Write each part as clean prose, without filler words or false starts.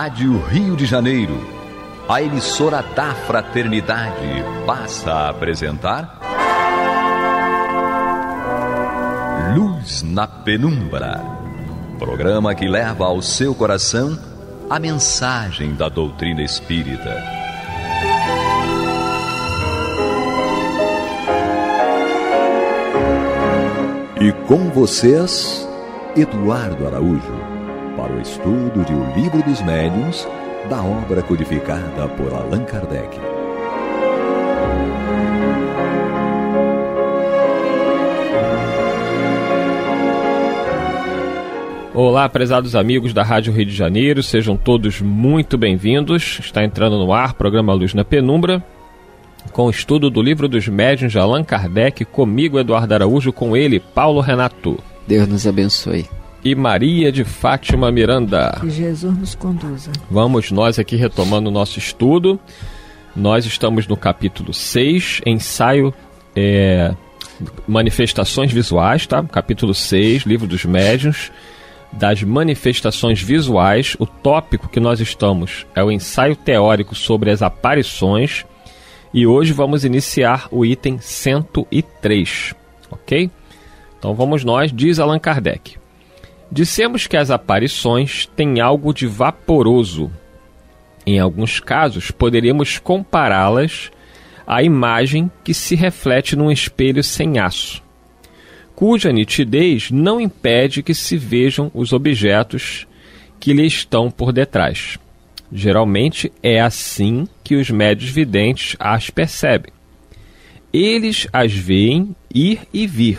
Rádio Rio de Janeiro, a emissora da Fraternidade, passa a apresentar Luz na Penumbra, programa que leva ao seu coração a mensagem da doutrina espírita. E com vocês, Eduardo Araújo, para o estudo de O Livro dos Médiuns, da obra codificada por Allan Kardec. Olá, prezados amigos da Rádio Rio de Janeiro, sejam todos muito bem-vindos. Está entrando no ar o programa Luz na Penumbra, com o estudo do Livro dos Médiuns de Allan Kardec, comigo, Eduardo Araújo, com ele, Paulo Renato. Deus nos abençoe. E Maria de Fátima Miranda. Que Jesus nos conduza. Vamos nós aqui retomando o nosso estudo. Nós estamos no capítulo 6, ensaio, manifestações visuais, tá? Capítulo 6, Livro dos Médiuns, das manifestações visuais. O tópico que nós estamos é o ensaio teórico sobre as aparições. E hoje vamos iniciar o item 103, ok? Então vamos nós, diz Allan Kardec. Dissemos que as aparições têm algo de vaporoso. Em alguns casos, poderíamos compará-las à imagem que se reflete num espelho sem aço, cuja nitidez não impede que se vejam os objetos que lhe estão por detrás. Geralmente é assim que os médiuns videntes as percebem. Eles as veem ir e vir,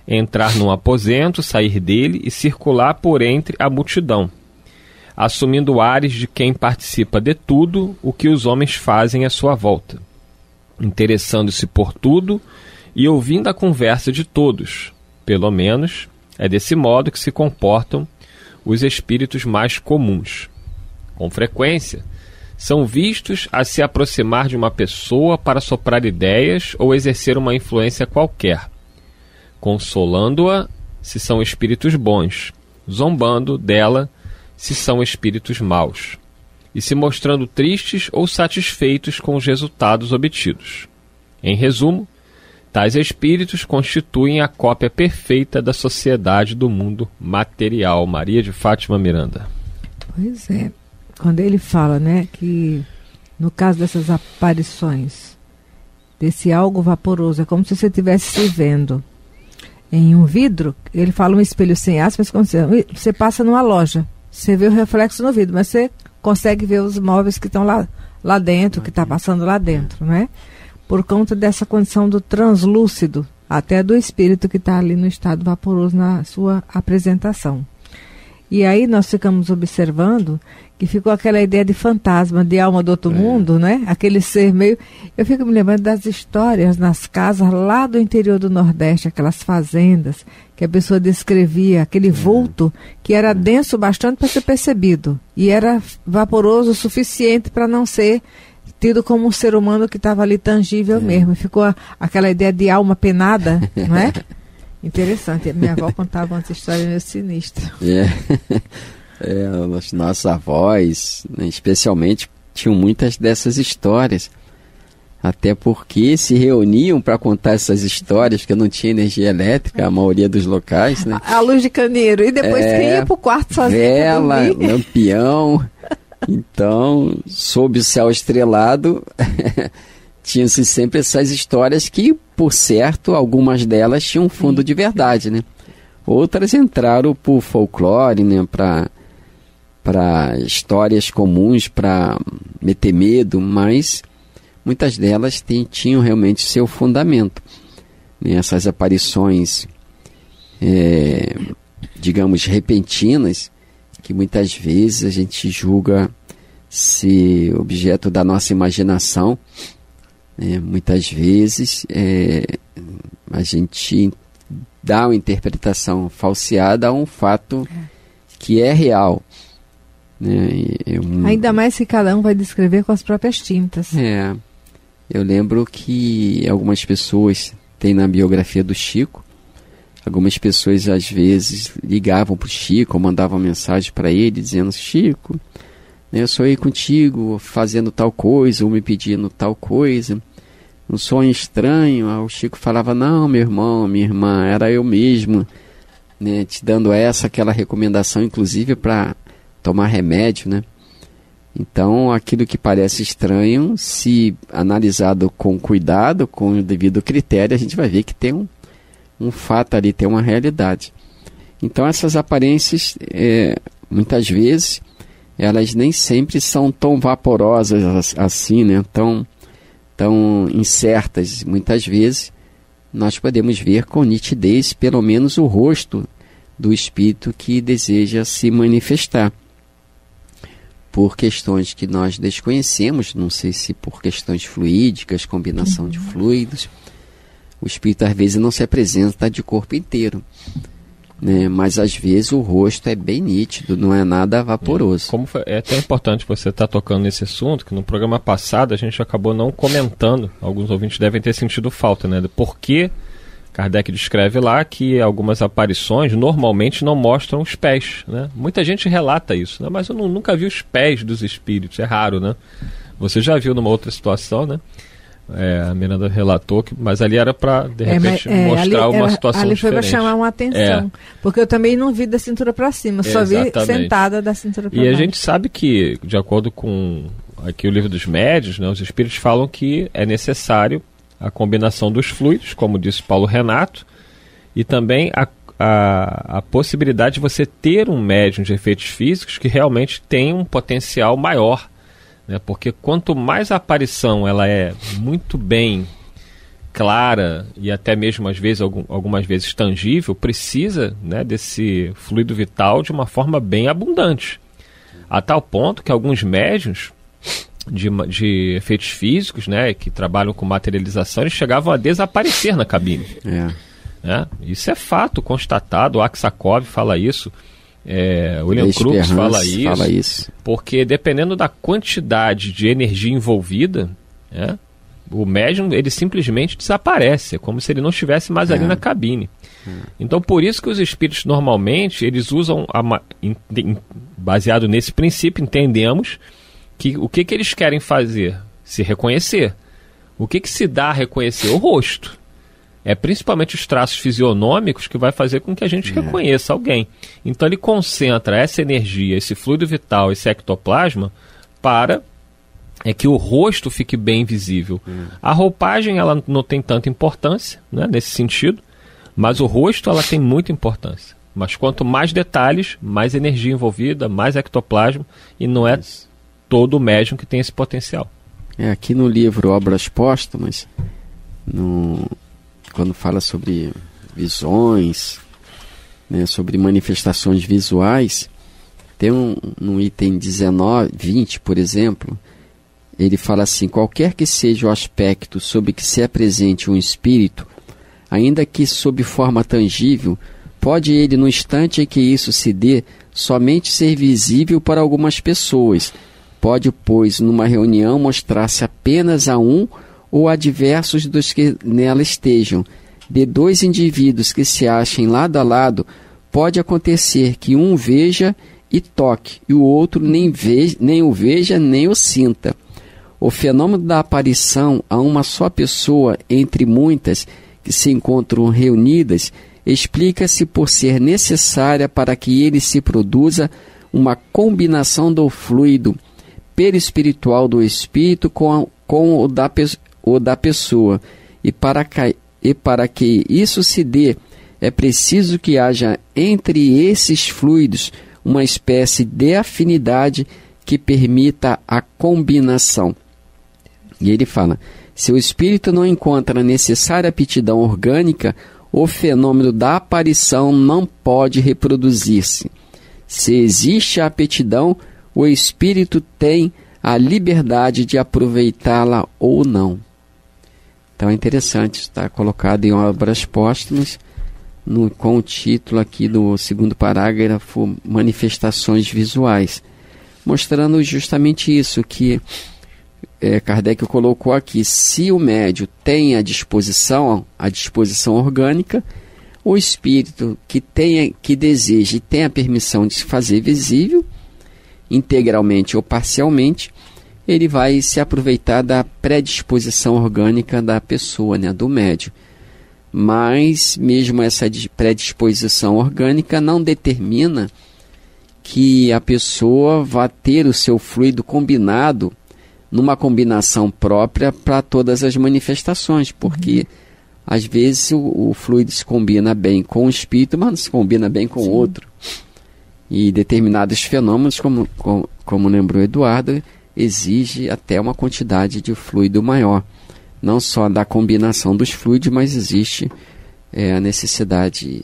entrar num aposento, sair dele e circular por entre a multidão, assumindo ares de quem participa de tudo o que os homens fazem à sua volta, interessando-se por tudo e ouvindo a conversa de todos. Pelo menos é desse modo que se comportam os espíritos mais comuns. Com frequência, são vistos a se aproximar de uma pessoa para soprar ideias ou exercer uma influência qualquer, consolando-a se são espíritos bons, zombando dela se são espíritos maus, e se mostrando tristes ou satisfeitos com os resultados obtidos. Em resumo, tais espíritos constituem a cópia perfeita da sociedade do mundo material. Maria de Fátima Miranda. Pois é, quando ele fala, né, que no caso dessas aparições, desse algo vaporoso, é como se você estivesse se vendo em um vidro. Ele fala um espelho sem aço, mas quando você passa numa loja, você vê o reflexo no vidro, mas você consegue ver os móveis que estão lá dentro, que está passando lá dentro, né? Por conta dessa condição do translúcido, até do espírito que está ali no estado vaporoso na sua apresentação. E aí nós ficamos observando que ficou aquela ideia de fantasma, de alma do outro mundo, né? Aquele ser meio... Eu fico me lembrando das histórias nas casas lá do interior do Nordeste, aquelas fazendas, que a pessoa descrevia aquele vulto que era denso bastante para ser percebido. E era vaporoso o suficiente para não ser tido como um ser humano que estava ali tangível mesmo. Ficou aquela ideia de alma penada, não é? Interessante. Minha avó contava umas histórias meio sinistras. Os nossos avós, né, especialmente, tinham muitas dessas histórias. Até porque se reuniam para contar essas histórias, porque não tinha energia elétrica, a maioria dos locais, né? A luz de candeeiro. E depois que ia para o quarto sozinho. Vela, lampião. Então, sob o céu estrelado, tinham-se sempre essas histórias que, por certo, algumas delas tinham fundo de verdade, né? Outras entraram por folclore, né? Para histórias comuns, para meter medo, mas muitas delas tinham realmente seu fundamento, né? Essas aparições, digamos, repentinas, que muitas vezes a gente julga ser objeto da nossa imaginação, né? Muitas vezes a gente dá uma interpretação falseada a um fato que é real, né? Ainda mais se cada um vai descrever com as próprias tintas. Eu lembro que algumas pessoas têm na biografia do Chico, algumas pessoas às vezes ligavam para o Chico ou mandavam mensagem para ele dizendo: Chico, Eu sonhei contigo fazendo tal coisa, ou me pedindo tal coisa. Um sonho estranho. O Chico falava, não, meu irmão, minha irmã, era eu mesmo, né, te dando aquela recomendação, inclusive para tomar remédio, né? Então, aquilo que parece estranho, se analisado com cuidado, com o devido critério, a gente vai ver que tem um fato ali, tem uma realidade. Então, essas aparências, muitas vezes, elas nem sempre são tão vaporosas assim, né? Tão incertas. Muitas vezes, nós podemos ver com nitidez, pelo menos, o rosto do espírito que deseja se manifestar. Por questões que nós desconhecemos, não sei se por questões fluídicas, combinação de fluidos, o espírito às vezes não se apresenta de corpo inteiro, né? Mas às vezes o rosto é bem nítido, não é nada vaporoso. É até importante você estar tocando nesse assunto, que no programa passado a gente acabou não comentando, alguns ouvintes devem ter sentido falta, né? Por que Kardec descreve lá que algumas aparições normalmente não mostram os pés, né? Muita gente relata isso, né? Mas eu nunca vi os pés dos espíritos, é raro, né? Você já viu numa outra situação, né? A Miranda relatou, mas ali era para, de repente, mostrar uma situação ali diferente. Foi para chamar uma atenção, porque eu também não vi da cintura para cima, só vi sentada da cintura para baixo. E a gente sabe que, de acordo com aqui o Livro dos Médiuns, né, os espíritos falam que é necessário a combinação dos fluidos, como disse Paulo Renato, e também a possibilidade de você ter um médium de efeitos físicos que realmente tem um potencial maior, né? Porque quanto mais a aparição ela é muito bem clara e até mesmo às vezes, algumas vezes tangível, precisa, né, desse fluido vital de uma forma bem abundante, a tal ponto que alguns médiuns de efeitos físicos, né, que trabalham com materialização, eles chegavam a desaparecer na cabine. Né? Isso é fato constatado, o Aksakov fala isso, William Crookes fala isso, porque dependendo da quantidade de energia envolvida, né, o médium ele simplesmente desaparece, é como se ele não estivesse mais ali na cabine. Então, por isso que os espíritos normalmente eles usam, baseado nesse princípio, entendemos que o que eles querem fazer? Se reconhecer. O que se dá a reconhecer? O rosto. É principalmente os traços fisionômicos que vai fazer com que a gente reconheça alguém. Então ele concentra essa energia, esse fluido vital, esse ectoplasma, para que o rosto fique bem visível. A roupagem ela não tem tanta importância, né, nesse sentido, mas o rosto ela tem muita importância. Mas quanto mais detalhes, mais energia envolvida, mais ectoplasma, e não é todo médium que tem esse potencial. Aqui no livro Obras Póstumas, quando fala sobre visões, né, sobre manifestações visuais, tem no item 20, por exemplo, ele fala assim: qualquer que seja o aspecto sob que se apresente um espírito, ainda que sob forma tangível, pode ele, no instante em que isso se dê, somente ser visível para algumas pessoas. Pode, pois, numa reunião mostrar-se apenas a um ou a diversos dos que nela estejam. De dois indivíduos que se achem lado a lado, pode acontecer que um veja e toque, e o outro nem o veja nem o sinta. O fenômeno da aparição a uma só pessoa entre muitas que se encontram reunidas explica-se por ser necessária para que ele se produza uma combinação do fluido perispiritual do espírito com o da pessoa, e para que isso se dê, é preciso que haja entre esses fluidos uma espécie de afinidade que permita a combinação. E ele fala: se o espírito não encontra a necessária aptidão orgânica, o fenômeno da aparição não pode reproduzir-se. Se existe a aptidão, o espírito tem a liberdade de aproveitá-la ou não. Então é interessante, está colocado em Obras Póstumas, com o título aqui do segundo parágrafo, Manifestações Visuais, mostrando justamente isso, que Kardec colocou aqui: se o médium tem a disposição orgânica, o espírito que deseja e tem a permissão de se fazer visível, integralmente ou parcialmente, ele vai se aproveitar da predisposição orgânica da pessoa, né, do médium. Mas mesmo essa predisposição orgânica não determina que a pessoa vá ter o seu fluido combinado numa combinação própria para todas as manifestações, porque às vezes o fluido se combina bem com o espírito, mas não se combina bem com o outro. E determinados fenômenos, como lembrou Eduardo, exige até uma quantidade de fluido maior. Não só da combinação dos fluidos, mas existe a necessidade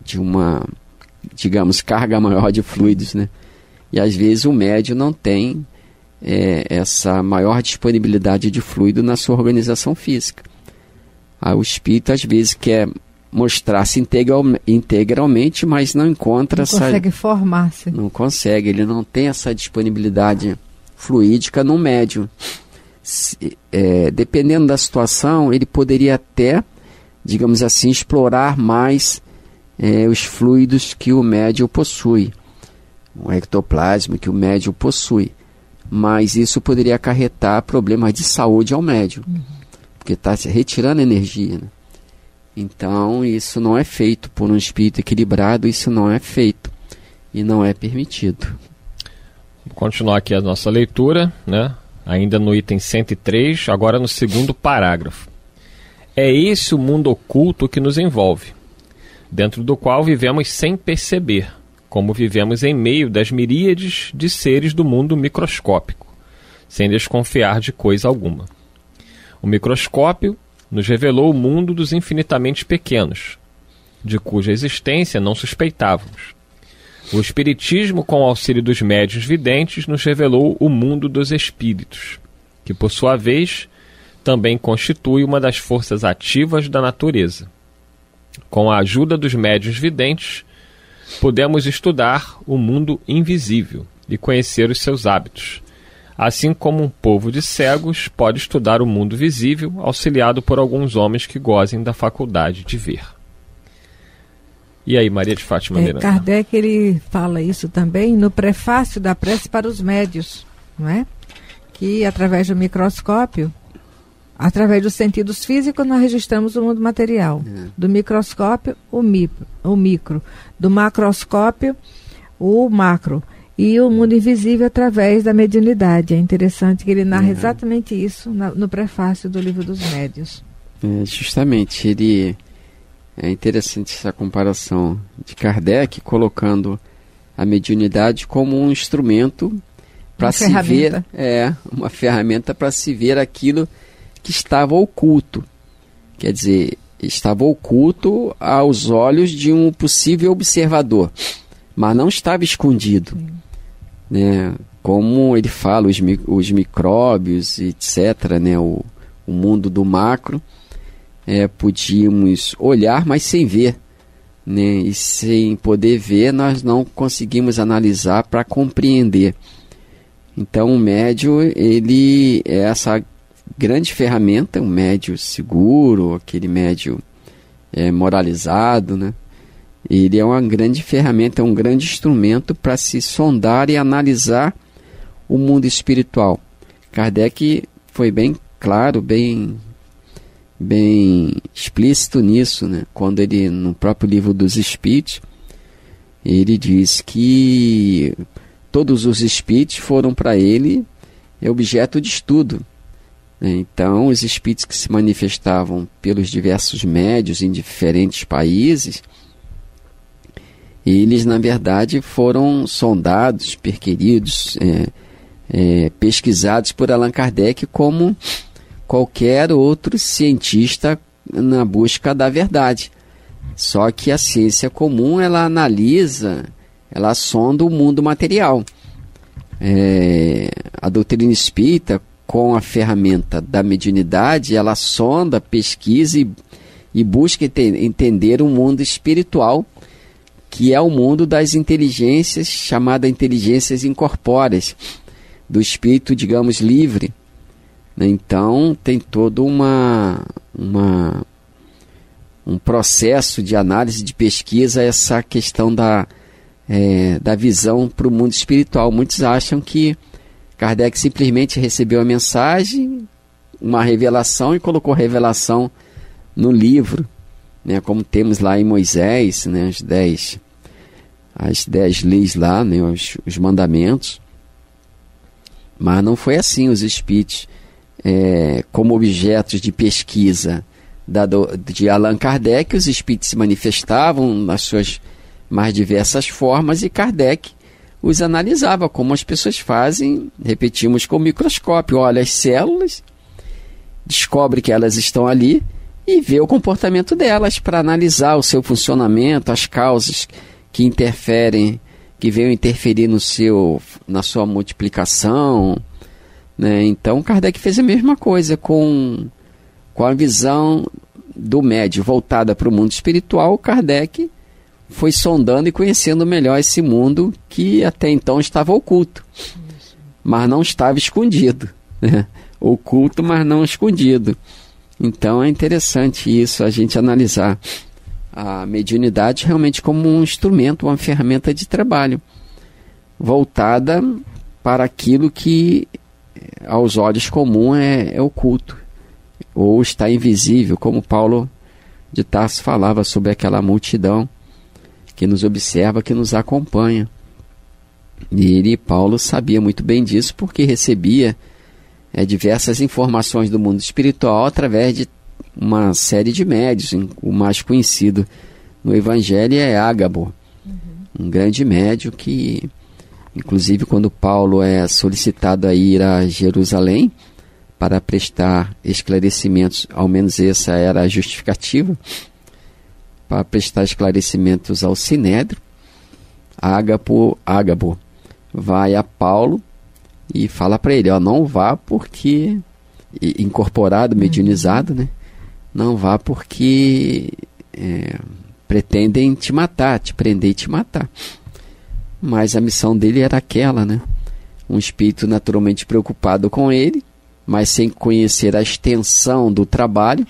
de uma, digamos, carga maior de fluidos, né? E às vezes o médium não tem essa maior disponibilidade de fluido na sua organização física. O espírito às vezes quer mostrar-se integralmente, mas não encontra não consegue formar-se. Não consegue, ele não tem essa disponibilidade fluídica no médium. Dependendo da situação, ele poderia até, digamos assim, explorar mais os fluidos que o médium possui, o ectoplasma que o médium possui, mas isso poderia acarretar problemas de saúde ao médium, porque está retirando energia, né? Então isso não é feito por um espírito equilibrado, isso não é feito e não é permitido. Vou continuar aqui a nossa leitura, né? Ainda no item 103, agora no segundo parágrafo. É esse o mundo oculto que nos envolve, dentro do qual vivemos sem perceber, como vivemos em meio das miríades de seres do mundo microscópico, sem desconfiar de coisa alguma. O microscópio nos revelou o mundo dos infinitamente pequenos, de cuja existência não suspeitávamos. O Espiritismo, com o auxílio dos médiuns videntes, nos revelou o mundo dos espíritos, que, por sua vez, também constitui uma das forças ativas da natureza. Com a ajuda dos médiuns videntes, pudemos estudar o mundo invisível e conhecer os seus hábitos, assim como um povo de cegos pode estudar o mundo visível, auxiliado por alguns homens que gozem da faculdade de ver. E aí, Maria de Fátima Miranda? Kardec, ele fala isso também no prefácio da Prece para os Médios, não é? Que através do microscópio, através dos sentidos físicos, nós registramos o mundo material. Do microscópio, o micro. Do macroscópio, o macro. E o mundo invisível através da mediunidade. É interessante que ele narra exatamente isso no prefácio do Livro dos Médios. Justamente, é interessante essa comparação de Kardec, colocando a mediunidade como um instrumento para se ver, uma ferramenta para se ver aquilo que estava oculto. Quer dizer, estava oculto aos olhos de um possível observador, mas não estava escondido. Né? Como ele fala, os micróbios, etc., né? O mundo do macro, podíamos olhar, mas sem ver, né? E sem poder ver, nós não conseguimos analisar para compreender. Então o médium, ele é essa grande ferramenta, um médium seguro, aquele médium moralizado, né? Ele é uma grande ferramenta, é um grande instrumento para se sondar e analisar o mundo espiritual. Kardec foi bem claro, bem explícito nisso, né? Quando ele, no próprio Livro dos Espíritos, ele diz que todos os espíritos foram para ele objeto de estudo. Então, os espíritos que se manifestavam pelos diversos médios em diferentes países, eles, na verdade, foram sondados, perquiridos, pesquisados por Allan Kardec como qualquer outro cientista na busca da verdade. Só que a ciência comum, ela analisa, ela sonda o mundo material. A doutrina espírita, com a ferramenta da mediunidade, ela sonda, pesquisa e busca entender o mundo espiritual, que é o mundo das inteligências, chamada inteligências incorpóreas, do espírito, digamos, livre. Então, tem todo um processo de análise, de pesquisa, essa questão da da visão para o mundo espiritual. Muitos acham que Kardec simplesmente recebeu a mensagem, uma revelação, e colocou a revelação no livro, né, como temos lá em Moisés, né, as 10 leis lá, né, os mandamentos. Mas não foi assim. Os espíritos, como objetos de pesquisa de Allan Kardec, os espíritos se manifestavam nas suas mais diversas formas, e Kardec os analisava, como as pessoas fazem, repetimos, com o microscópio. Olha as células, descobre que elas estão ali e vê o comportamento delas para analisar o seu funcionamento, as causas que interferem, que venham interferir na sua multiplicação, né? Então Kardec fez a mesma coisa com a visão do médium voltada para o mundo espiritual. Kardec foi sondando e conhecendo melhor esse mundo que até então estava oculto, mas não estava escondido, né? Oculto, mas não escondido. Então é interessante isso, a gente analisar a mediunidade realmente como um instrumento, uma ferramenta de trabalho, voltada para aquilo que aos olhos comuns é oculto, ou está invisível, como Paulo de Tarso falava sobre aquela multidão que nos observa, que nos acompanha. E Paulo sabia muito bem disso, porque recebia diversas informações do mundo espiritual através de uma série de médiuns. O mais conhecido no Evangelho é Ágabo, um grande médium que, inclusive, quando Paulo é solicitado a ir a Jerusalém para prestar esclarecimentos, ao menos essa era a justificativa, para prestar esclarecimentos ao Sinédrio, Ágabo vai a Paulo e fala para ele, não vá porque, incorporado, mediunizado, né? Não vá porque pretendem te matar, te prender e te matar. Mas a missão dele era aquela, né? Um espírito naturalmente preocupado com ele, mas sem conhecer a extensão do trabalho,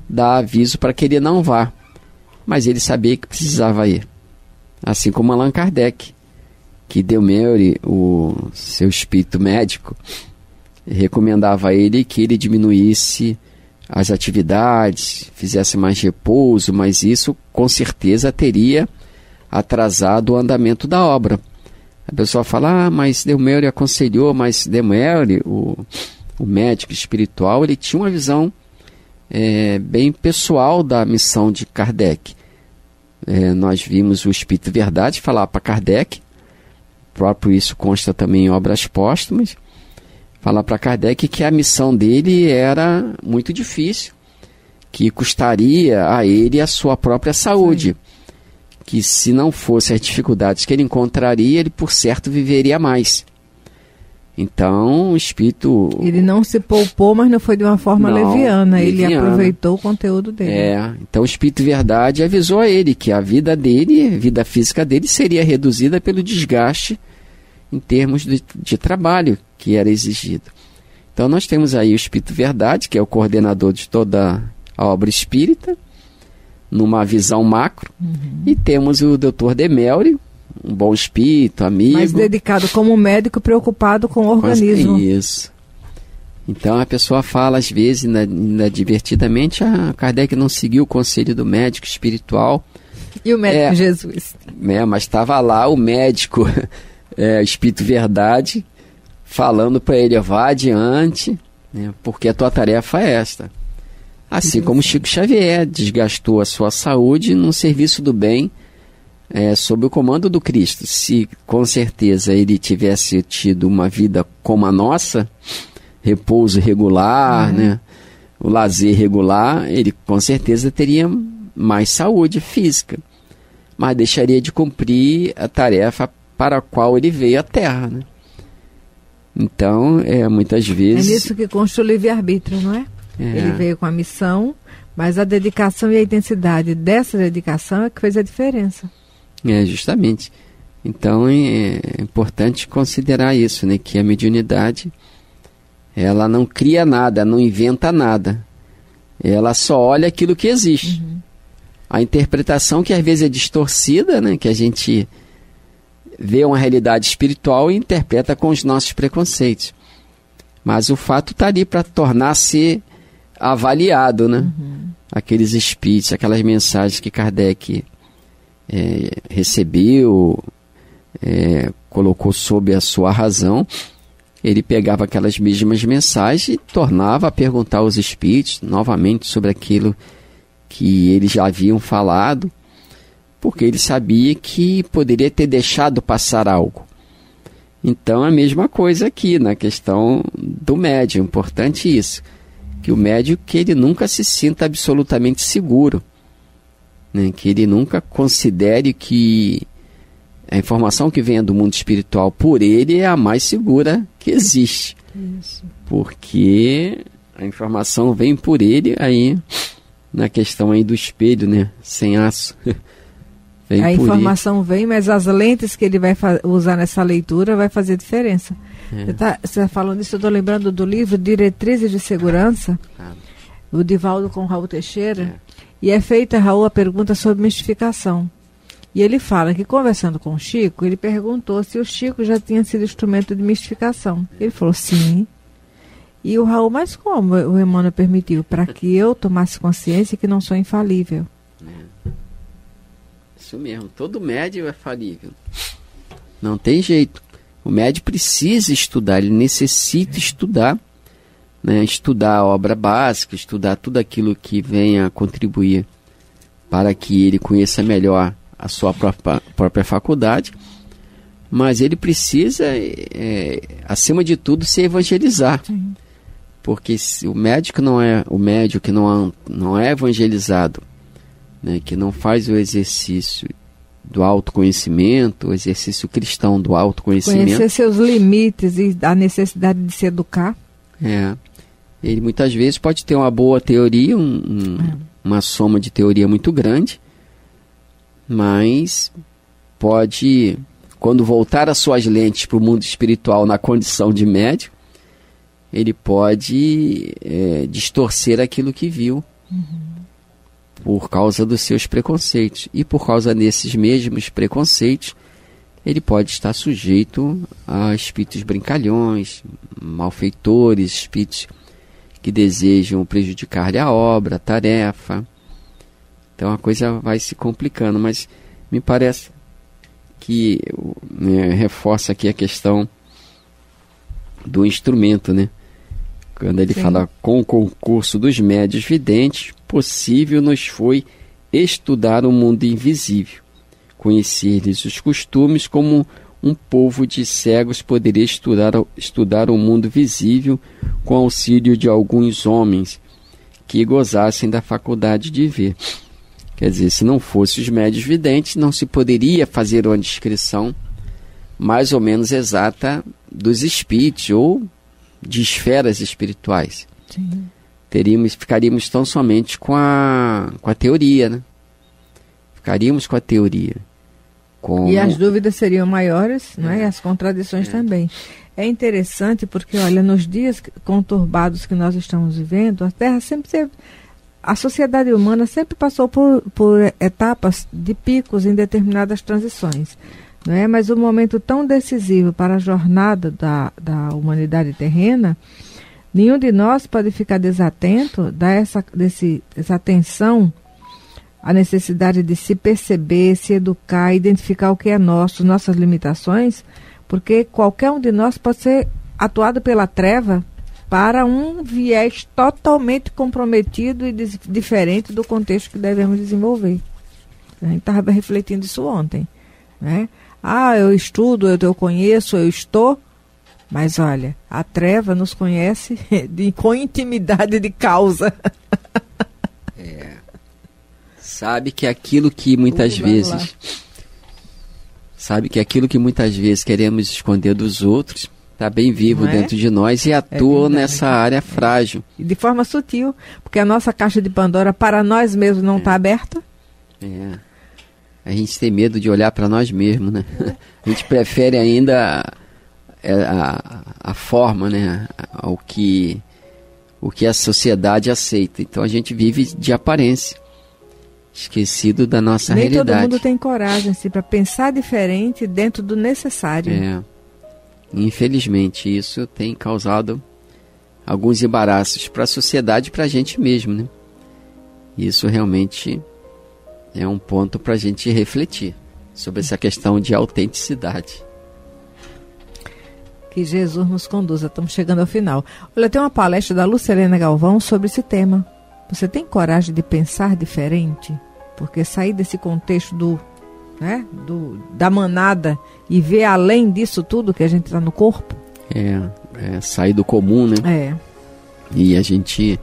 dá aviso para que ele não vá. Mas ele sabia que precisava ir. Assim como Allan Kardec, que Delmeure, o seu espírito médico, recomendava a ele que ele diminuísse as atividades, fizesse mais repouso, mas isso com certeza teria atrasado o andamento da obra. A pessoa fala, mas Delmeure aconselhou, mas Delmeure, o médico espiritual, ele tinha uma visão bem pessoal da missão de Kardec. Nós vimos o Espírito Verdade falar para Kardec, próprio isso consta também em obras póstumas, falar para Kardec que a missão dele era muito difícil, que custaria a ele a sua própria saúde, que se não fosse as dificuldades que ele encontraria, ele por certo viveria mais. Então o espírito... Ele não se poupou, mas não foi de uma forma leviana. Ele aproveitou o conteúdo dele. Então o Espírito Verdade avisou a ele que a vida dele, a vida física dele, seria reduzida pelo desgaste em termos de trabalho que era exigido. Então nós temos aí o Espírito Verdade, que é o coordenador de toda a obra espírita, numa visão macro, e temos o Dr. Delmeure, um bom espírito, amigo. Mas dedicado como médico, preocupado com o organismo. Isso. Então a pessoa fala às vezes, divertidamente, Kardec não seguiu o conselho do médico espiritual. E o médico Jesus? Mas estava lá o médico, Espírito Verdade, falando para ele, vá adiante, né, porque a tua tarefa é esta. Assim como Chico Xavier desgastou a sua saúde no serviço do bem, sob o comando do Cristo. Se com certeza ele tivesse tido uma vida como a nossa, repouso regular, né, o lazer regular, ele com certeza teria mais saúde física, mas deixaria de cumprir a tarefa para a qual ele veio à Terra, né? Então, muitas vezes... É nisso que consta o livre-arbítrio, não é? Ele veio com a missão, mas a dedicação e a intensidade dessa dedicação é que fez a diferença. Justamente. Então é importante considerar isso, né? Que a mediunidade, ela não cria nada, não inventa nada. Ela só olha aquilo que existe. A interpretação que às vezes é distorcida, né? Que a gente vê uma realidade espiritual e interpreta com os nossos preconceitos. Mas o fato está ali para tornar-se avaliado, né? Aqueles espíritos, aquelas mensagens que Kardec recebeu, colocou sob a sua razão. Ele pegava aquelas mesmas mensagens e tornava a perguntar aos espíritos novamente sobre aquilo que eles já haviam falado, porque ele sabia que poderia ter deixado passar algo. Então, a mesma coisa aqui na questão do médium. Importante isso, que o médium, que ele nunca se sinta absolutamente seguro, né? Que ele nunca considere que a informação que venha do mundo espiritual por ele é a mais segura que existe. Isso. Porque a informação vem por ele aí na questão aí do espelho, né? Sem aço. A informação vem, mas as lentes que ele vai usar nessa leitura vai fazer diferença. Você tá falando isso, eu estou lembrando do livro Diretrizes de Segurança, o Divaldo com Raul Teixeira, e é feita, Raul, a pergunta sobre mistificação. E ele fala que, conversando com o Chico, ele perguntou se o Chico já tinha sido instrumento de mistificação. Ele falou sim. E o Raul, mas como o Emmanuel permitiu? Para que eu tomasse consciência que não sou infalível. Isso mesmo, todo médium é falível. Não tem jeito. O médium precisa estudar, ele necessita estudar, né? Estudar a obra básica, estudar tudo aquilo que venha a contribuir para que ele conheça melhor a sua própria faculdade, mas ele precisa, acima de tudo, se evangelizar. Sim. Porque se o médium que não é evangelizado, né, que não faz o exercício do autoconhecimento, o exercício cristão do autoconhecimento, conhecer seus limites e a necessidade de se educar. Ele muitas vezes pode ter uma boa teoria, uma soma de teoria muito grande, mas pode, quando voltar as suas lentes para o mundo espiritual na condição de médium, ele pode distorcer aquilo que viu, por causa dos seus preconceitos. E por causa desses mesmos preconceitos, ele pode estar sujeito a espíritos brincalhões, malfeitores, espíritos que desejam prejudicar-lhe a obra, a tarefa. Então a coisa vai se complicando, mas me parece que reforça aqui a questão do instrumento, né? Quando ele fala, com o concurso dos médios videntes, possível nos foi estudar o mundo invisível, conhecer-lhes os costumes, como um povo de cegos poderia estudar o mundo visível com auxílio de alguns homens que gozassem da faculdade de ver. Quer dizer, se não fosse os médios videntes, não se poderia fazer uma descrição mais ou menos exata dos espíritos ou de esferas espirituais. Sim. Ficaríamos tão somente com a teoria, né? Ficaríamos com a teoria. E as dúvidas seriam maiores, né? E as contradições também. É interessante porque, olha, nos dias conturbados que nós estamos vivendo, a Terra sempre teve, a sociedade humana sempre passou por etapas de picos em determinadas transições. Não é? Mas um momento tão decisivo para a jornada da humanidade terrena, nenhum de nós pode ficar desatento, dar essa atenção à necessidade de se perceber, se educar, identificar o que é nosso, nossas limitações, porque qualquer um de nós pode ser atuado pela treva para um viés totalmente comprometido e diferente do contexto que devemos desenvolver. A gente estava refletindo isso ontem, né? Eu estudo, eu conheço, eu estou, mas olha, a treva nos conhece com intimidade de causa. Sabe que aquilo que muitas vezes queremos esconder dos outros, está bem vivo dentro de nós e atua nessa área frágil. E de forma sutil, porque a nossa caixa de Pandora para nós mesmos não está aberta. A gente tem medo de olhar para nós mesmos, né? A gente prefere ainda a forma, né? O que a sociedade aceita. Então a gente vive de aparência. esquecido da nossa Nem realidade. todo mundo tem coragem assim, para pensar diferente dentro do necessário. Infelizmente, isso tem causado alguns embaraços para a sociedade e para a gente mesmo, né? Isso realmente é um ponto para a gente refletir sobre essa questão de autenticidade. Que Jesus nos conduza. Estamos chegando ao final. Olha, tem uma palestra da Lucilena Galvão sobre esse tema. Você tem coragem de pensar diferente? Porque sair desse contexto da manada e ver além disso tudo que a gente está no corpo? Sair do comum, né? E a gente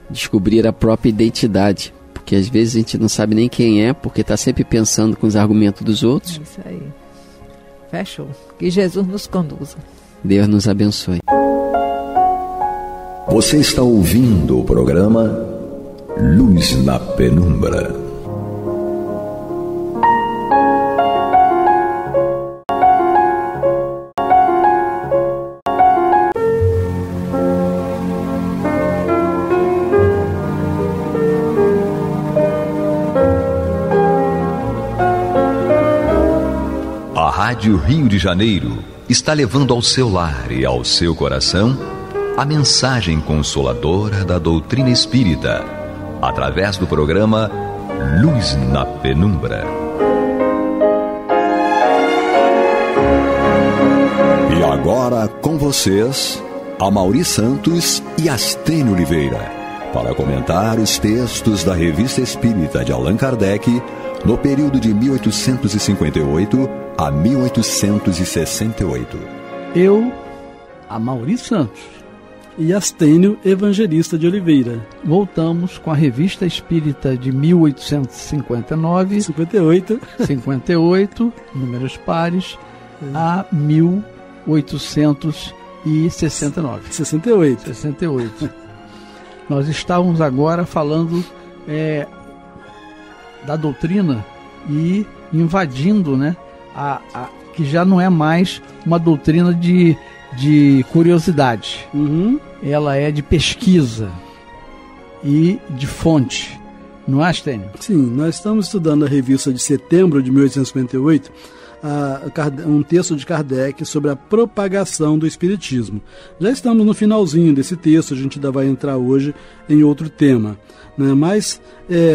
descobrir a própria identidade. Porque às vezes a gente não sabe nem quem é, porque está sempre pensando com os argumentos dos outros. É isso aí. Fechou. Que Jesus nos conduza. Deus nos abençoe. Você está ouvindo o programa Luz na Penumbra. A Rádio Rio de Janeiro está levando ao seu lar e ao seu coração a mensagem consoladora da doutrina espírita, através do programa Luz na Penumbra. E agora com vocês, Amaury Santos e Astênio Oliveira, para comentar os textos da Revista Espírita de Allan Kardec no período de 1858 a 1868. Eu, Amaury Santos, e Astênio Evangelista de Oliveira. Voltamos com a Revista Espírita de 1859, 58, números pares, a 1869. 68. Nós estávamos agora falando da doutrina e invadindo, né, que já não é mais uma doutrina de curiosidade. Ela é de pesquisa e de fonte. Não é, Astênio? Sim, nós estamos estudando a revista de setembro de 1858, um texto de Kardec sobre a propagação do Espiritismo. Já estamos no finalzinho desse texto, a gente ainda vai entrar hoje em outro tema, né? Mas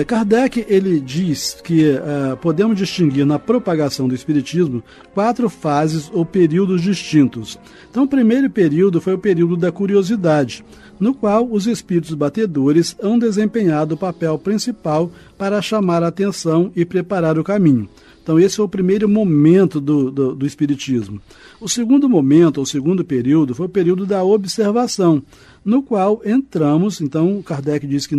Kardec, ele diz que podemos distinguir na propagação do Espiritismo 4 fases ou períodos distintos. Então, o primeiro período foi o período da curiosidade, no qual os espíritos batedores hão desempenhado o papel principal para chamar a atenção e preparar o caminho. Então, esse foi o primeiro momento do Espiritismo. O segundo momento, ou segundo período, foi o período da observação, no qual entramos. Então, Kardec diz que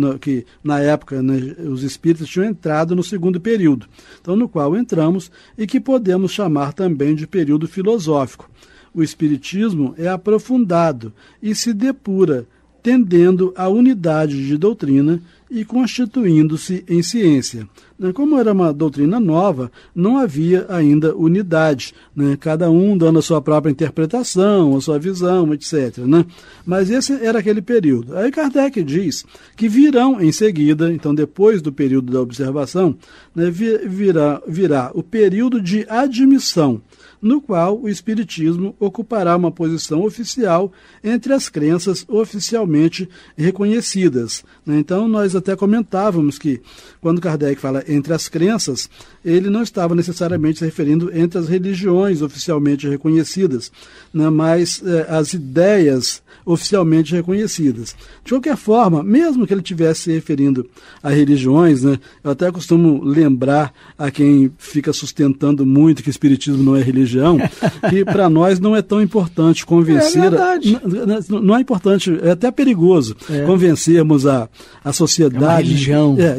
na época, né, os espíritos tinham entrado no segundo período, então, no qual entramos e que podemos chamar também de período filosófico. O Espiritismo é aprofundado e se depura, tendendo à unidade de doutrina e constituindo-se em ciência. Como era uma doutrina nova, não havia ainda unidade, né? Cada um dando a sua própria interpretação, a sua visão, etc., né? Mas esse era aquele período. Aí Kardec diz que virão em seguida, então depois do período da observação, né, virá o período de admissão, no qual o Espiritismo ocupará uma posição oficial entre as crenças oficialmente reconhecidas, né? Então, nós até comentávamos que, quando Kardec fala entre as crenças, ele não estava necessariamente se referindo entre as religiões oficialmente reconhecidas, né? Mas as ideias oficialmente reconhecidas. De qualquer forma, mesmo que ele estivesse se referindo a religiões, né, eu até costumo lembrar a quem fica sustentando muito que o Espiritismo não é religião, que para nós não é tão importante convencer... Não é importante, é até perigoso convencermos a sociedade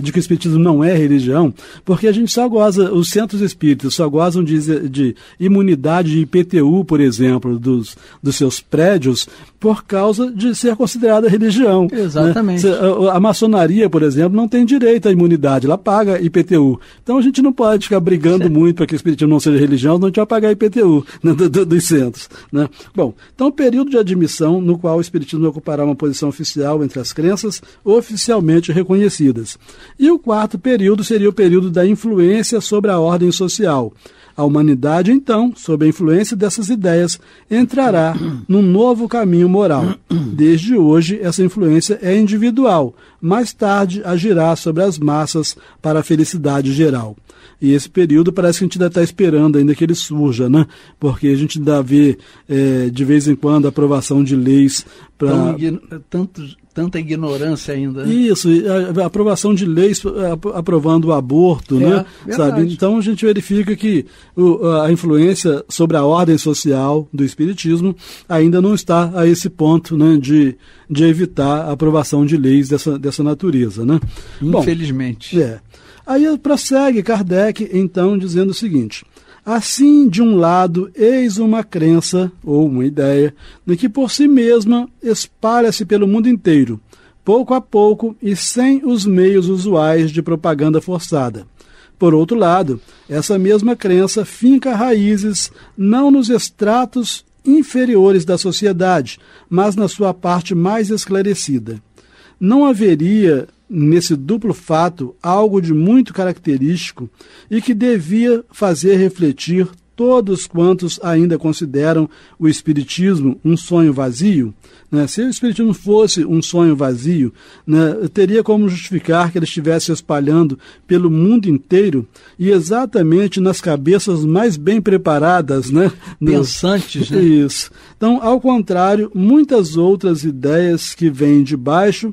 de que o Espiritismo não é religião, porque a gente só goza, os centros espíritas só gozam de imunidade de IPTU, por exemplo, dos seus prédios, por causa de ser considerada religião. Exatamente. Né? A maçonaria, por exemplo, não tem direito à imunidade, ela paga IPTU. Então a gente não pode ficar brigando muito para que o espiritismo não seja religião, não a gente vai pagar IPTU, né, dos centros. Né? Bom, então o período de admissão no qual o espiritismo ocupará uma posição oficial entre as crenças oficialmente reconhecidas. E o quarto período seria o período da influência sobre a ordem social. A humanidade, então, sob a influência dessas ideias, entrará num novo caminho moral. Desde hoje, essa influência é individual. Mais tarde, agirá sobre as massas para a felicidade geral. E esse período parece que a gente ainda está esperando ainda que ele surja, né? Porque a gente ainda vê, de vez em quando, a aprovação de leis para... Tanta ignorância ainda. Né? Isso, a aprovação de leis aprovando o aborto, né? Sabe? Então a gente verifica que a influência sobre a ordem social do espiritismo ainda não está a esse ponto, né, de evitar a aprovação de leis dessa natureza, né? Infelizmente. Bom, aí prossegue Kardec, então, dizendo o seguinte: assim, de um lado, eis uma crença, ou uma ideia, que por si mesma espalha-se pelo mundo inteiro, pouco a pouco e sem os meios usuais de propaganda forçada. Por outro lado, essa mesma crença finca raízes não nos estratos inferiores da sociedade, mas na sua parte mais esclarecida. Não haveria nesse duplo fato algo de muito característico e que devia fazer refletir todos quantos ainda consideram o espiritismo um sonho vazio, né? Se o espiritismo fosse um sonho vazio, né, teria como justificar que ele estivesse espalhando pelo mundo inteiro e exatamente nas cabeças mais bem preparadas, né? Pensantes, né? Isso. Então, ao contrário, muitas outras ideias que vêm de baixo,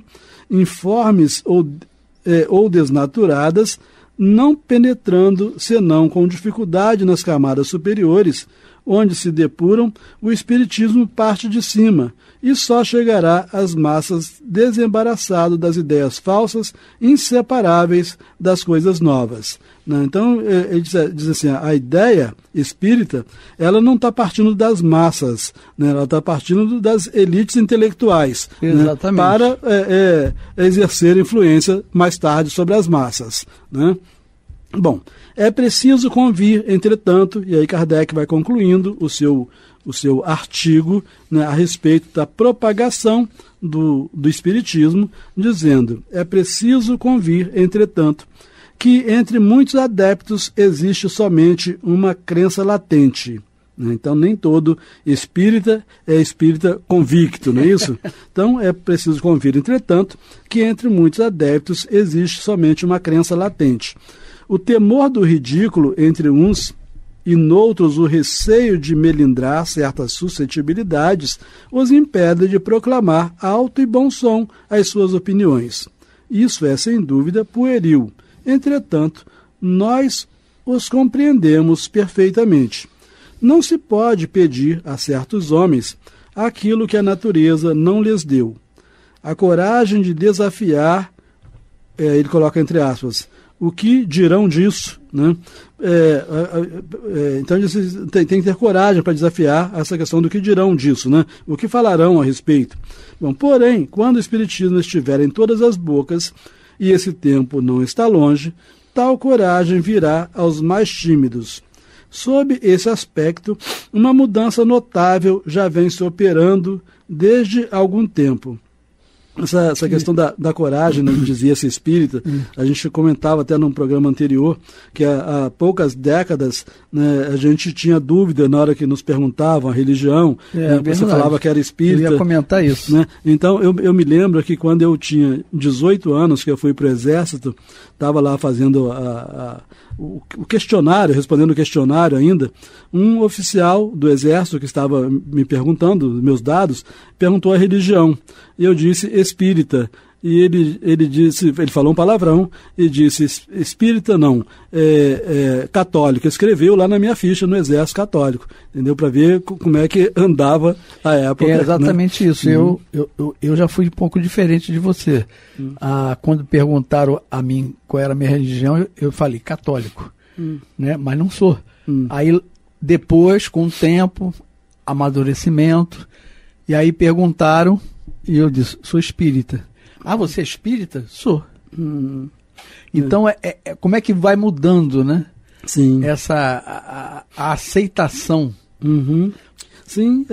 informes ou desnaturadas, não penetrando senão com dificuldade nas camadas superiores, onde se depuram, o espiritismo parte de cima e só chegará às massas desembaraçado das ideias falsas, inseparáveis das coisas novas. Então, ele diz assim, a ideia espírita, ela não está partindo das massas, né? Ela está partindo das elites intelectuais, exatamente, né? Para exercer influência mais tarde sobre as massas, né? Bom, é preciso convir, entretanto, e aí Kardec vai concluindo o seu artigo, né, a respeito da propagação do espiritismo, dizendo: é preciso convir, entretanto, que entre muitos adeptos existe somente uma crença latente. Então, nem todo espírita é espírita convicto, não é isso? Então, é preciso convir, entretanto, que entre muitos adeptos existe somente uma crença latente. O temor do ridículo entre uns e noutros o receio de melindrar certas suscetibilidades os impede de proclamar alto e bom som as suas opiniões. Isso é, sem dúvida, pueril. Entretanto, nós os compreendemos perfeitamente. Não se pode pedir a certos homens aquilo que a natureza não lhes deu. A coragem de desafiar, ele coloca entre aspas, o que dirão disso, né? Então tem que ter coragem para desafiar essa questão do que dirão disso, né? O que falarão a respeito. Bom, porém, quando o espiritismo estiver em todas as bocas, e esse tempo não está longe, tal coragem virá aos mais tímidos. Sob esse aspecto, uma mudança notável já vem se operando desde algum tempo. Essa questão da coragem, né, dizia esse espírita, a gente comentava até num programa anterior que há poucas décadas, né, a gente tinha dúvida na hora que nos perguntavam a religião, né, você falava que era espírita. Eu ia comentar isso. Né? Então eu me lembro que quando eu tinha 18 anos, que eu fui para o Exército, estava lá fazendo o questionário, respondendo o questionário ainda, um oficial do Exército que estava me perguntando meus dados, perguntou a religião. E eu disse espírita. E ele falou um palavrão e disse espírita não, católico. Escreveu lá na minha ficha no Exército Católico, entendeu? Para ver como é que andava a época. É exatamente, né? Isso. Eu já fui um pouco diferente de você. Quando perguntaram a mim qual era a minha religião, eu falei católico, né? Mas não sou. Aí depois, com o tempo, amadurecimento, E aí perguntaram, e eu disse, sou espírita. Ah, você é espírita? Sou. Então, como é que vai mudando, né? Sim. A aceitação. Uhum. Sim,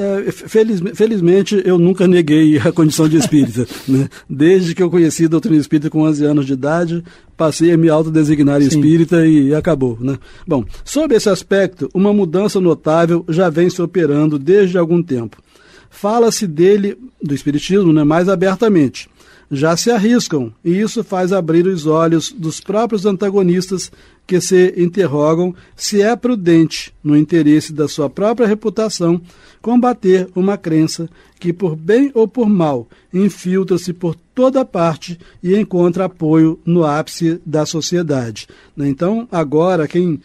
felizmente eu nunca neguei a condição de espírita. Né? Desde que eu conheci a doutrina espírita com 11 anos de idade, passei a me autodesignar espírita e acabou. Né? Bom, sob esse aspecto, uma mudança notável já vem se operando desde algum tempo. Fala-se dele, do espiritismo, né, mais abertamente. Já se arriscam, e isso faz abrir os olhos dos próprios antagonistas que se interrogam se é prudente, no interesse da sua própria reputação, combater uma crença que, por bem ou por mal, infiltra-se por toda parte e encontra apoio no ápice da sociedade. Então, agora, quem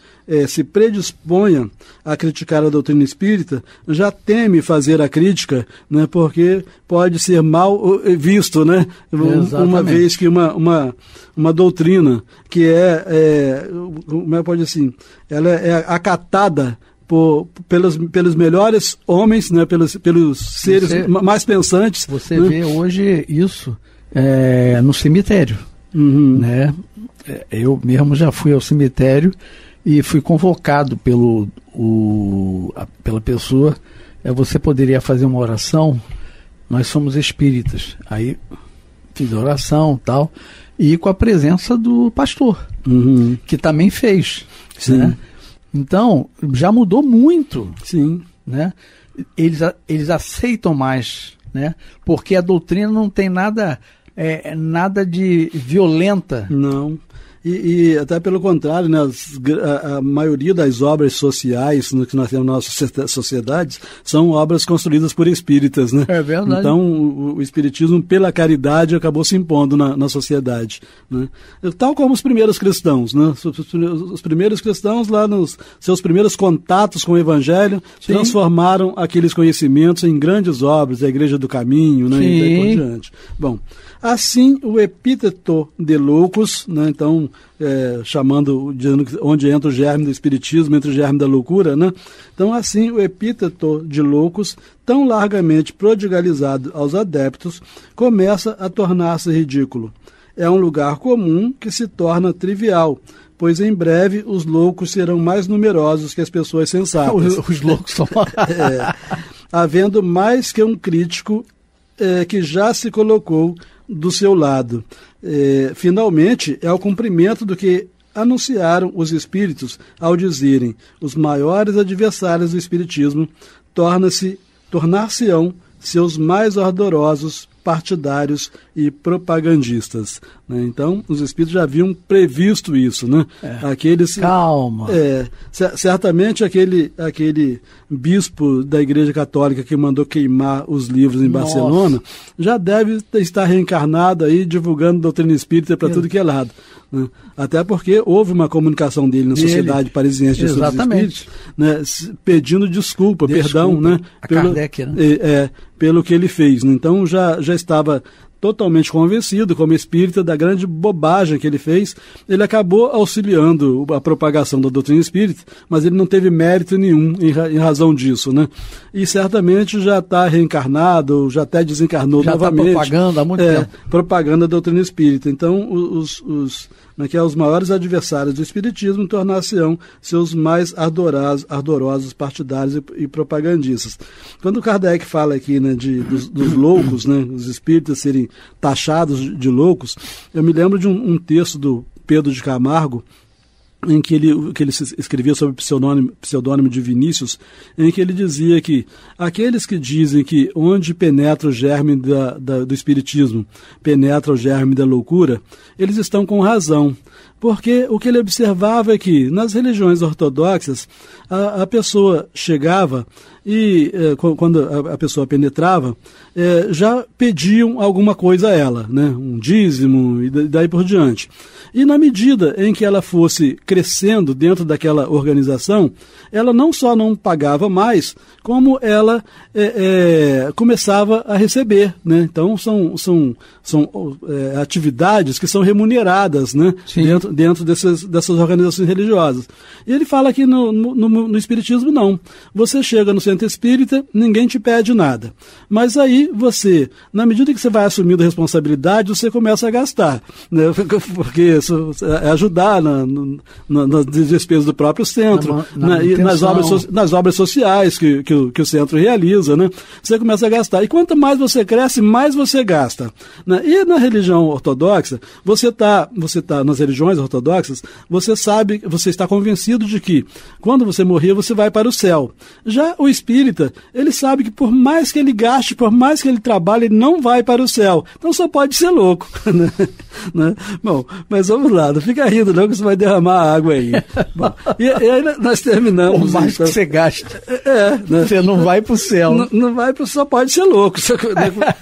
se predisponha a criticar a doutrina espírita já teme fazer a crítica, né, porque pode ser mal visto, né? Uma vez que uma doutrina que como é que pode assim, ela é acatada pelos melhores homens, né, pelos seres mais pensantes. Você vê hoje isso no cemitério. Né? Eu mesmo já fui ao cemitério e fui convocado pela pessoa. Você poderia fazer uma oração? Nós somos espíritas. Aí fiz a oração e tal, e com a presença do pastor, que também fez. Sim. Né? Então, já mudou muito. Sim. Né? Eles aceitam mais, né? Porque a doutrina não tem nada de violenta. Não. E até pelo contrário, né, a maioria das obras sociais que nós temos nas nossas sociedades são obras construídas por espíritas, né? É verdade. Então o espiritismo, pela caridade, acabou se impondo na sociedade, né? Tal como os primeiros cristãos, né? Os primeiros cristãos, lá nos seus primeiros contatos com o Evangelho, sim, transformaram aqueles conhecimentos em grandes obras, a Igreja do Caminho, né? E daí por diante. Bom, assim o epíteto de loucos, né? Então, dizendo onde entra o germe do espiritismo, entra o germe da loucura, né? Então, assim, o epíteto de loucos, tão largamente prodigalizado aos adeptos, começa a tornar-se ridículo. É um lugar comum que se torna trivial, pois em breve os loucos serão mais numerosos que as pessoas sensatas. Os loucos são... havendo mais que um crítico que já se colocou do seu lado. Finalmente, é o cumprimento do que anunciaram os espíritos ao dizerem: os maiores adversários do espiritismo tornar-se-ão seus mais ardorosos partidários e propagandistas. Né? Então, os espíritos já haviam previsto isso, né? Calma. Certamente aquele bispo da Igreja Católica que mandou queimar os livros em Barcelona já deve estar reencarnado aí, divulgando doutrina espírita para tudo que é lado. Né? Até porque houve uma comunicação dele na Sociedade Parisiense de Estudos Espíritos, né, pedindo perdão, né, Kardec, né? Pelo que ele fez. Né? Então já estava totalmente convencido, como espírita, da grande bobagem que ele fez. Ele acabou auxiliando a propagação da doutrina espírita, mas ele não teve mérito nenhum em razão disso, né? E certamente já está reencarnado, já até desencarnou novamente. Já está propagando há muito tempo. Propaganda da doutrina espírita. Então, os maiores adversários do espiritismo tornar-se-ão seus mais ardorosos partidários e propagandistas. Quando Kardec fala aqui, né, dos loucos, né, os espíritas serem taxados de loucos, eu me lembro de um texto do Pedro de Camargo, em que ele escrevia sobre o pseudônimo de Vinícius, em que ele dizia que aqueles que dizem que onde penetra o germe do espiritismo, penetra o germe da loucura, eles estão com razão. Porque o que ele observava é que nas religiões ortodoxas a pessoa chegava e quando a pessoa penetrava, já pediam alguma coisa a ela, né? Um dízimo e daí por diante. E na medida em que ela fosse crescendo dentro daquela organização, ela não só não pagava mais, como ela começava a receber, né? Então são atividades que são remuneradas, né? dentro dessas organizações religiosas. E ele fala que no Espiritismo não. Você chega no centro espírita, ninguém te pede nada. Mas aí você, na medida que você vai assumindo a responsabilidade, você começa a gastar, né? Porque isso é ajudar nas despesas do próprio centro, e nas obras sociais que o centro realiza, né? Você começa a gastar. E quanto mais você cresce, mais você gasta, né? E na religião ortodoxa, você tá nas religiões ortodoxas, você sabe, você está convencido de que quando você morrer, você vai para o céu. Já o espírita, ele sabe que por mais que ele gaste, por mais que ele trabalhe, ele não vai para o céu. Então só pode ser louco, né? Bom, mas vamos lá, não fica rindo não, que você vai derramar água aí. Bom, e aí nós terminamos. Por mais que você gaste, né? Você não vai para o céu. Não vai para o céu, só pode ser louco.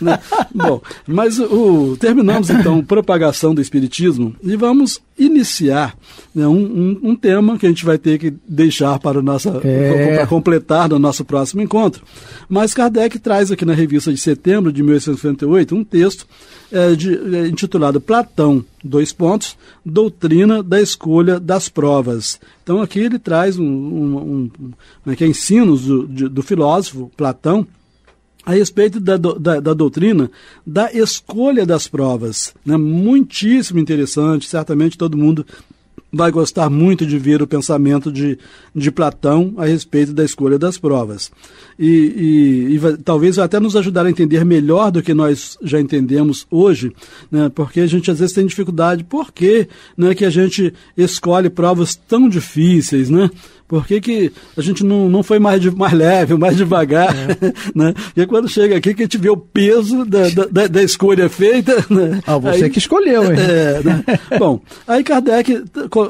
Né? Bom, mas terminamos então propagação do espiritismo e vamos iniciar, né, um tema que a gente vai ter que deixar para completar no nosso próximo encontro. Mas Kardec traz aqui na revista de setembro de 1858 um texto intitulado Platão, Doutrina da Escolha das Provas. Então aqui ele traz ensinos do filósofo Platão a respeito da doutrina da escolha das provas, né? Muitíssimo interessante, certamente todo mundo vai gostar muito de ver o pensamento de Platão a respeito da escolha das provas. E talvez vai até nos ajudar a entender melhor do que nós já entendemos hoje, né? Porque a gente às vezes tem dificuldade, por que, né, que a gente escolhe provas tão difíceis, né? Por que a gente não foi mais leve, mais devagar, né? E quando chega aqui que a gente vê o peso da escolha feita... Né? Você que escolheu, hein? Né? Bom, aí Kardec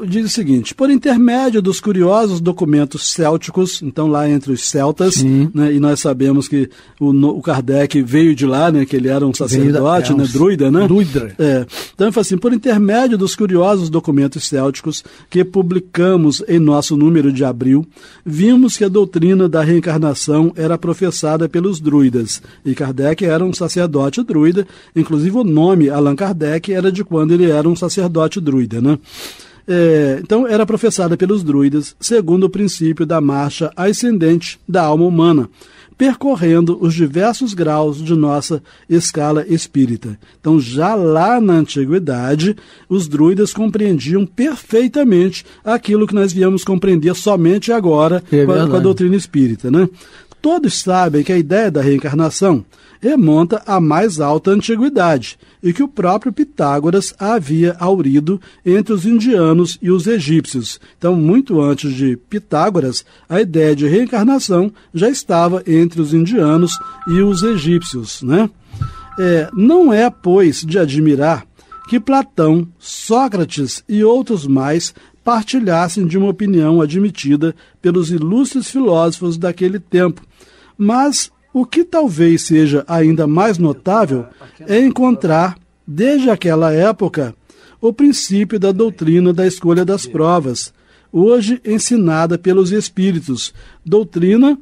diz o seguinte: por intermédio dos curiosos documentos célticos, então lá entre os celtas, né, e nós sabemos que o Kardec veio de lá, né, que ele era um sacerdote, druida, né? Então ele fala assim: por intermédio dos curiosos documentos célticos que publicamos em nosso número de abril, vimos que a doutrina da reencarnação era professada pelos druidas, e Kardec era um sacerdote druida, inclusive o nome Allan Kardec era de quando ele era um sacerdote druida, né? Então era professada pelos druidas, segundo o princípio da marcha ascendente da alma humana, percorrendo os diversos graus de nossa escala espírita. Então, já lá na antiguidade, os druidas compreendiam perfeitamente aquilo que nós viemos compreender somente agora com a doutrina espírita, né? Todos sabem que a ideia da reencarnação remonta à mais alta antiguidade e que o próprio Pitágoras a havia aurido entre os indianos e os egípcios. Então, muito antes de Pitágoras, a ideia de reencarnação já estava entre os indianos e os egípcios, né? Não é, pois, de admirar que Platão, Sócrates e outros mais partilhassem de uma opinião admitida pelos ilustres filósofos daquele tempo. Mas o que talvez seja ainda mais notável é encontrar, desde aquela época, o princípio da doutrina da escolha das provas, hoje ensinada pelos espíritos, doutrina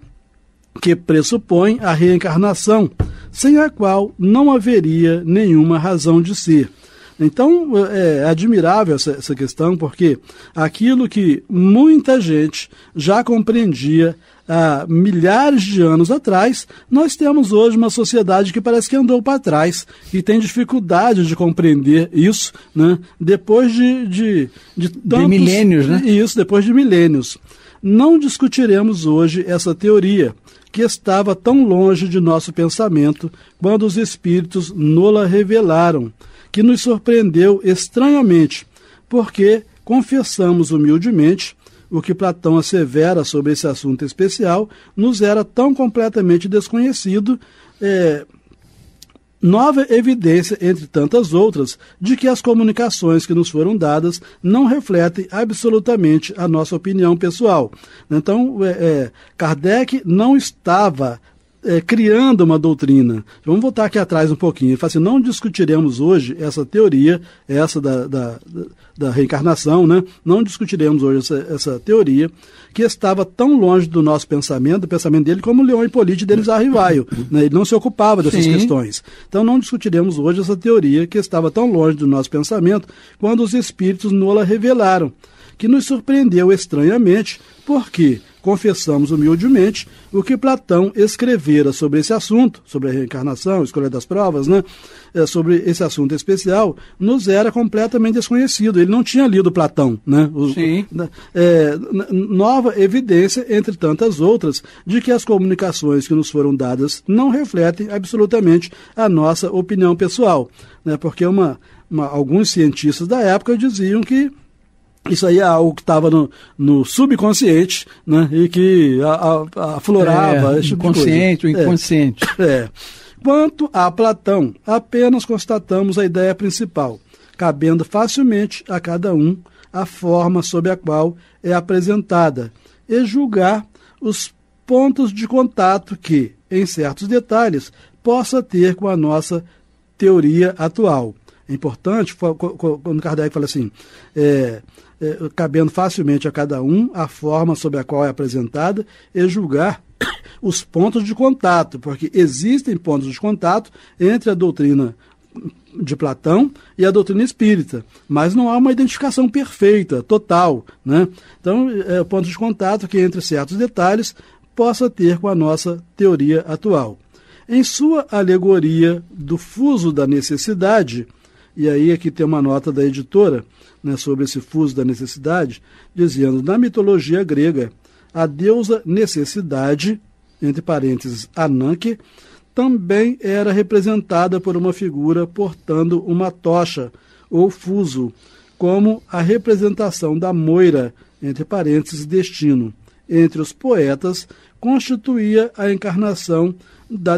que pressupõe a reencarnação, sem a qual não haveria nenhuma razão de ser. Então, é admirável essa questão, porque aquilo que muita gente já compreendia há milhares de anos atrás, nós temos hoje uma sociedade que parece que andou para trás e tem dificuldade de compreender isso, né? Depois de milênios, né? Isso, depois de milênios. Não discutiremos hoje essa teoria, que estava tão longe de nosso pensamento quando os espíritos nola revelaram, que nos surpreendeu estranhamente, porque confessamos humildemente o que Platão assevera sobre esse assunto especial nos era tão completamente desconhecido, nova evidência, entre tantas outras, de que as comunicações que nos foram dadas não refletem absolutamente a nossa opinião pessoal. Então, Kardec não estava criando uma doutrina. Vamos voltar aqui atrás um pouquinho. Ele fala assim, não discutiremos hoje essa teoria, essa da reencarnação, né? Não discutiremos hoje essa teoria que estava tão longe do nosso pensamento, do pensamento dele, como Leon Hippolyte Denis Arrivaio, né? Ele não se ocupava dessas questões. Então não discutiremos hoje essa teoria que estava tão longe do nosso pensamento quando os espíritos nola revelaram, que nos surpreendeu estranhamente, porque confessamos humildemente o que Platão escrevera sobre esse assunto, sobre a reencarnação, escolha das provas, né? Sobre esse assunto especial, nos era completamente desconhecido. Ele não tinha lido Platão, né? Nova evidência, entre tantas outras, de que as comunicações que nos foram dadas não refletem absolutamente a nossa opinião pessoal, né? Porque alguns cientistas da época diziam que isso aí é algo que estava no subconsciente, né? E que aflorava. O inconsciente, o inconsciente. Quanto a Platão, apenas constatamos a ideia principal, cabendo facilmente a cada um a forma sob a qual é apresentada, e julgar os pontos de contato que, em certos detalhes, possa ter com a nossa teoria atual. É importante, quando Kardec fala assim, cabendo facilmente a cada um a forma sob a qual é apresentada e julgar os pontos de contato, porque existem pontos de contato entre a doutrina de Platão e a doutrina espírita, mas não há uma identificação perfeita, total, né? Então, pontos de contato que, entre certos detalhes, possa ter com a nossa teoria atual. Em sua alegoria do fuso da necessidade, e aí aqui tem uma nota da editora, né, sobre esse fuso da necessidade, dizendo, na mitologia grega, a deusa necessidade, entre parênteses, Ananke, também era representada por uma figura portando uma tocha, ou fuso, como a representação da Moira, entre parênteses, destino. Entre os poetas, constituía a encarnação da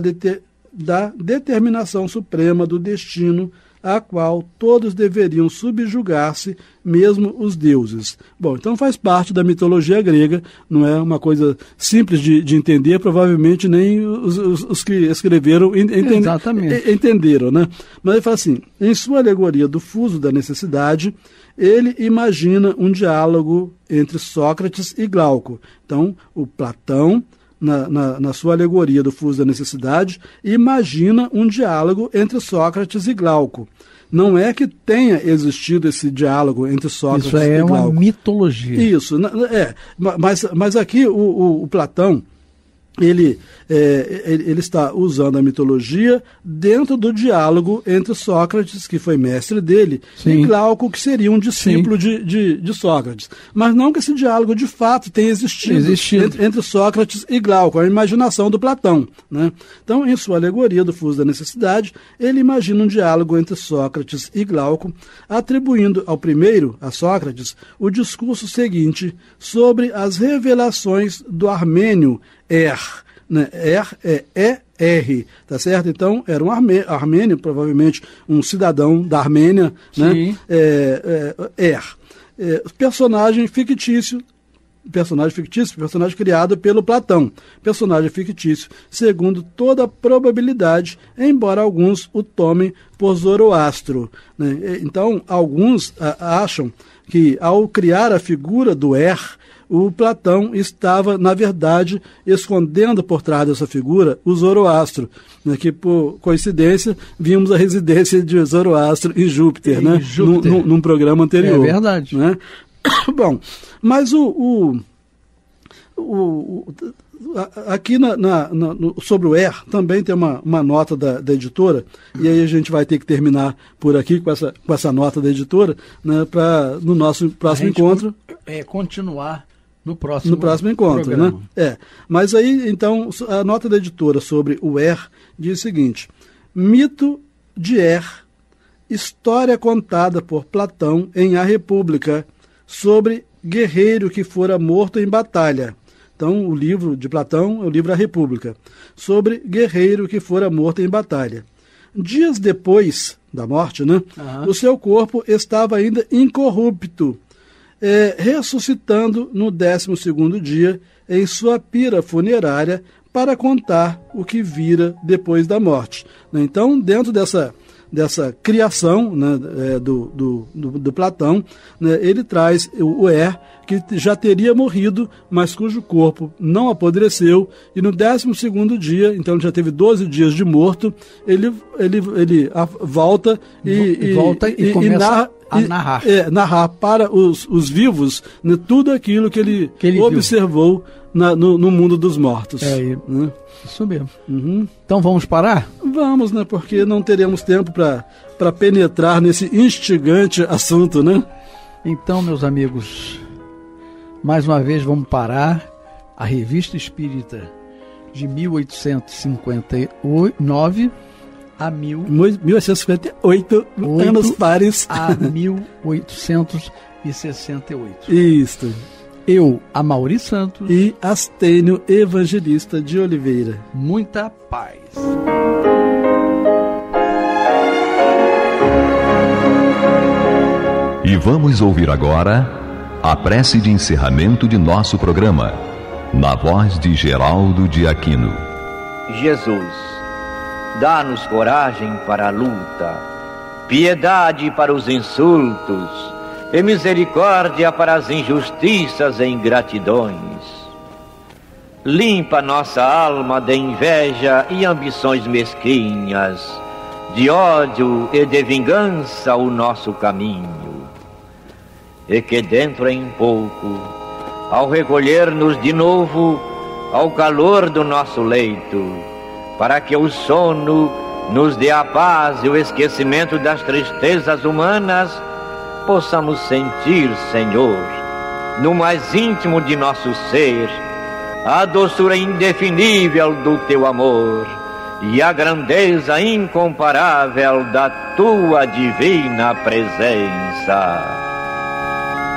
determinação suprema do destino, a qual todos deveriam subjugar-se, mesmo os deuses. Bom, então faz parte da mitologia grega, não é uma coisa simples de entender, provavelmente nem os que escreveram entenderam, né? Mas ele fala assim, em sua alegoria do fuso da necessidade, ele imagina um diálogo entre Sócrates e Glauco. Então, o Platão, na sua alegoria do fuso da necessidade, imagina um diálogo entre Sócrates e Glauco. Não é que tenha existido esse diálogo entre Sócrates e Glauco. Isso é uma mitologia. Isso, mas aqui o Platão, ele está usando a mitologia dentro do diálogo entre Sócrates, que foi mestre dele, e Glauco, que seria um discípulo de Sócrates. Mas não que esse diálogo de fato tenha existido. Entre Sócrates e Glauco, a imaginação do Platão, né? Então, em sua alegoria do fuso da necessidade, ele imagina um diálogo entre Sócrates e Glauco, atribuindo ao primeiro, a Sócrates, o discurso seguinte sobre as revelações do Armênio né? R, tá certo? Então, era um armênio, provavelmente um cidadão da Armênia, né? Personagem fictício, personagem criado pelo Platão, personagem fictício, segundo toda probabilidade, embora alguns o tomem por Zoroastro, né? Então, alguns acham que, ao criar a figura do o Platão estava, na verdade, escondendo por trás dessa figura o Zoroastro, né, que, por coincidência, vimos a residência de Zoroastro em Júpiter, né, num programa anterior. É verdade. Né? Bom, mas aqui sobre o também tem uma nota da editora, e aí a gente vai ter que terminar por aqui com essa nota da editora, né, para no nosso próximo encontro. Continuar no próximo encontro, programa. né? Mas aí, então, a nota da editora sobre o diz o seguinte: mito de história contada por Platão em A República, sobre guerreiro que fora morto em batalha. Então, o livro de Platão é o livro A República, sobre guerreiro que fora morto em batalha. Dias depois da morte, né, o seu corpo estava ainda incorrupto, ressuscitando no 12º dia em sua pira funerária para contar o que vira depois da morte. Então, dentro dessa criação, né, do Platão, né, ele traz o que já teria morrido, mas cujo corpo não apodreceu, e no 12º dia, então ele já teve 12 dias de morto, ele volta e começa a narrar para os vivos, né, tudo aquilo que ele observou no mundo dos mortos. Né? Isso mesmo. Uhum. Então vamos parar? Vamos, né? Porque não teremos tempo para penetrar nesse instigante assunto, né? Então, meus amigos, mais uma vez vamos parar a Revista Espírita de 1859 a 1858 anos pares a 1868. Isto. Eu, Amaury Santos e Astênio Evangelista de Oliveira. Muita paz. E vamos ouvir agora a prece de encerramento de nosso programa, na voz de Geraldo de Aquino. Jesus, dá-nos coragem para a luta, piedade para os insultos, e misericórdia para as injustiças e ingratidões. Limpa nossa alma de inveja e ambições mesquinhas, de ódio e de vingança o nosso caminho. E que dentro em pouco, ao recolher-nos de novo ao calor do nosso leito, para que o sono nos dê a paz e o esquecimento das tristezas humanas, possamos sentir, Senhor, no mais íntimo de nosso ser, a doçura indefinível do Teu amor e a grandeza incomparável da Tua divina presença.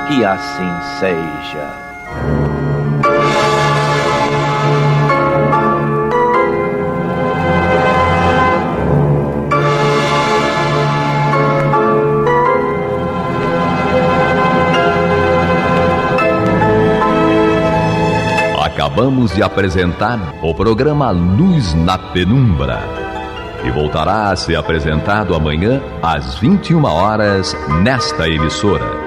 Que assim seja. Acabamos de apresentar o programa Luz na Penumbra, que voltará a ser apresentado amanhã às 21 horas nesta emissora.